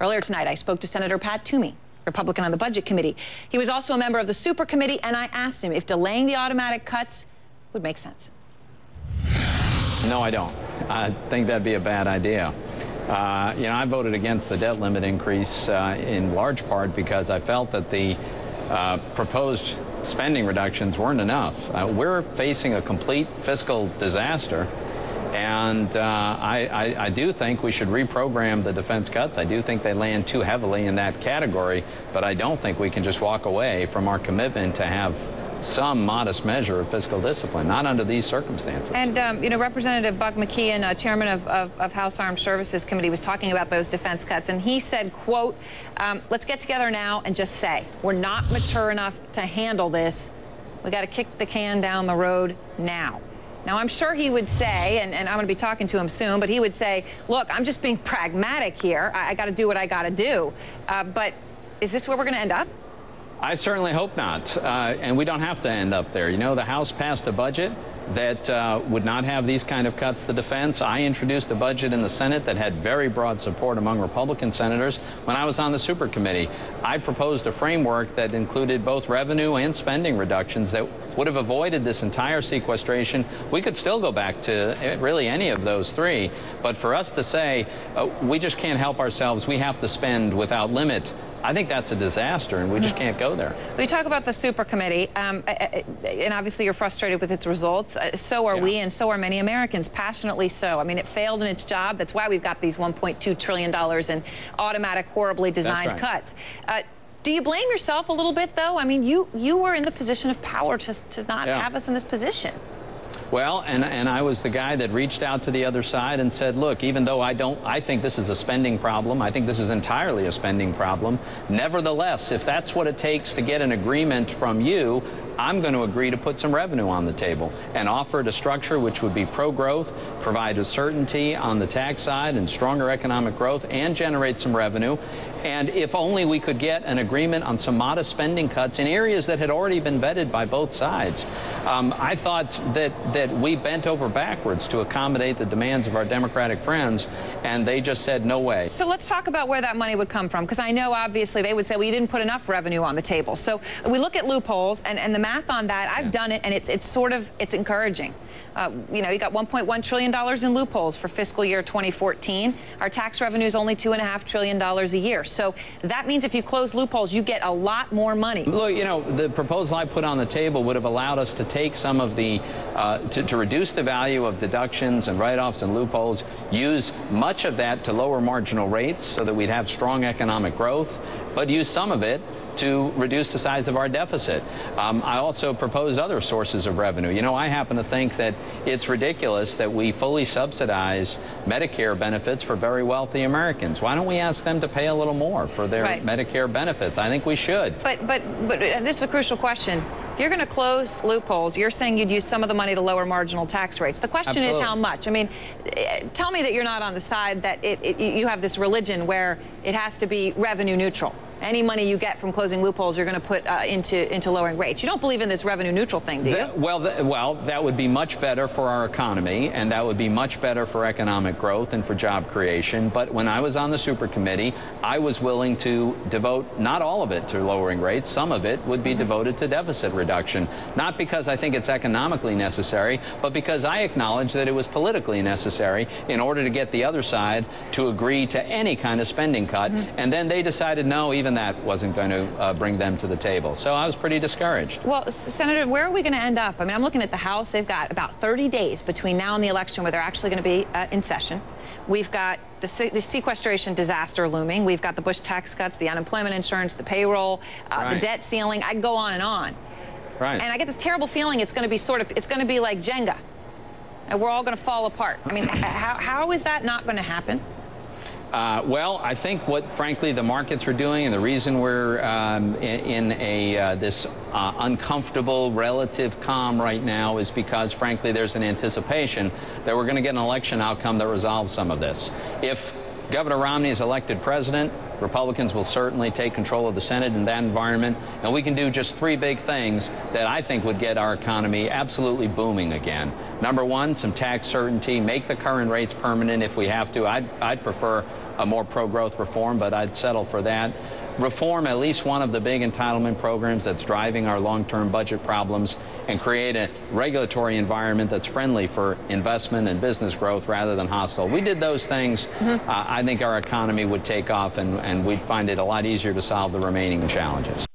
Earlier tonight, I spoke to Senator Pat Toomey, Republican on the Budget Committee. He was also a member of the Super Committee, and I asked him if delaying the automatic cuts would make sense. No, I don't. I think that'd be a bad idea. I voted against the debt limit increase in large part because I felt that the proposed spending reductions weren't enough. We're facing a complete fiscal disaster, and I do think we should reprogram the defense cuts. I do think they land too heavily in that category, but I don't think we can just walk away from our commitment to have some modest measure of fiscal discipline, not under these circumstances. And, Representative Buck McKeon, chairman of House Armed Services Committee, was talking about those defense cuts, and he said, quote, let's get together now and just say, we're not mature enough to handle this. We got to kick the can down the road now. Now, I'm sure he would say, and I'm going to be talking to him soon, but he would say, look, I'm just being pragmatic here. I got to do what I got to do. But is this where we're going to end up? I certainly hope not, and we don't have to end up there. You know, the House passed a budget that would not have these kind of cuts to defense. I introduced a budget in the Senate that had very broad support among Republican senators when I was on the Super Committee. I proposed a framework that included both revenue and spending reductions that would have avoided this entire sequestration. We could still go back to really any of those three, but for us to say we just can't help ourselves, we have to spend without limit, I think that's a disaster, and we just can't go there. We talk about the Super Committee, and obviously you're frustrated with its results. So are we, and so are many Americans, passionately so. I mean, it failed in its job. That's why we've got these $1.2 trillion in automatic, horribly designed cuts. Do you blame yourself a little bit, though? I mean, you were in the position of power to not have us in this position. Well, and I was the guy that reached out to the other side and said, look, even though I think this is a spending problem, I think this is entirely a spending problem, nevertheless, if that's what it takes to get an agreement from you, I'm going to agree to put some revenue on the table and offer a structure which would be pro-growth, provide a certainty on the tax side and stronger economic growth, and generate some revenue. And if only we could get an agreement on some modest spending cuts in areas that had already been vetted by both sides. I thought that we bent over backwards to accommodate the demands of our Democratic friends, and they just said no way. So let's talk about where that money would come from, because I know obviously they would say, well, you didn't put enough revenue on the table. So we look at loopholes, and the math on that, I've done it, and it's encouraging. You got $1.1 trillion in loopholes for fiscal year 2014. Our tax revenue is only $2.5 trillion a year. So that means if you close loopholes, you get a lot more money. Look, the proposal I put on the table would have allowed us to take some of the, to reduce the value of deductions and write-offs and loopholes, use much of that to lower marginal rates so that we'd have strong economic growth, but use some of it to reduce the size of our deficit. I also proposed other sources of revenue. I happen to think that it's ridiculous that we fully subsidize Medicare benefits for very wealthy Americans. Why don't we ask them to pay a little more for their Medicare benefits? I think we should. But this is a crucial question. If you're going to close loopholes, you're saying you'd use some of the money to lower marginal tax rates. The question is how much. I mean, tell me that you're not on the side that you have this religion where it has to be revenue neutral. Any money you get from closing loopholes, you're going to put into lowering rates. You don't believe in this revenue neutral thing, do you? Well, that would be much better for our economy, and that would be much better for economic growth and for job creation. But when I was on the Super Committee, I was willing to devote not all of it to lowering rates. Some of it would be devoted to deficit reduction, not because I think it's economically necessary, but because I acknowledge that it was politically necessary in order to get the other side to agree to any kind of spending cut. And then they decided, no, even that wasn't going to bring them to the table. So I was pretty discouraged. Well, Senator, where are we going to end up? I mean, I'm looking at the House. They've got about 30 days between now and the election where they're actually going to be in session. We've got the sequestration disaster looming. We've got the Bush tax cuts, the unemployment insurance, the payroll, the debt ceiling. I can go on and on. Right. And I get this terrible feeling it's going to be it's going to be like Jenga, and we're all going to fall apart. I mean, how is that not going to happen? Well, I think what, frankly, the markets are doing, and the reason we're in this uncomfortable relative calm right now is because, frankly, there's an anticipation that we're going to get an election outcome that resolves some of this. If Governor Romney is elected president, Republicans will certainly take control of the Senate in that environment, and we can do just three big things that I think would get our economy absolutely booming again. Number one, some tax certainty, make the current rates permanent if we have to. I'd prefer a more pro-growth reform, but I'd settle for that. Reform at least one of the big entitlement programs that's driving our long-term budget problems, and create a regulatory environment that's friendly for investment and business growth rather than hostile. We did those things, I think our economy would take off, and we'd find it a lot easier to solve the remaining challenges.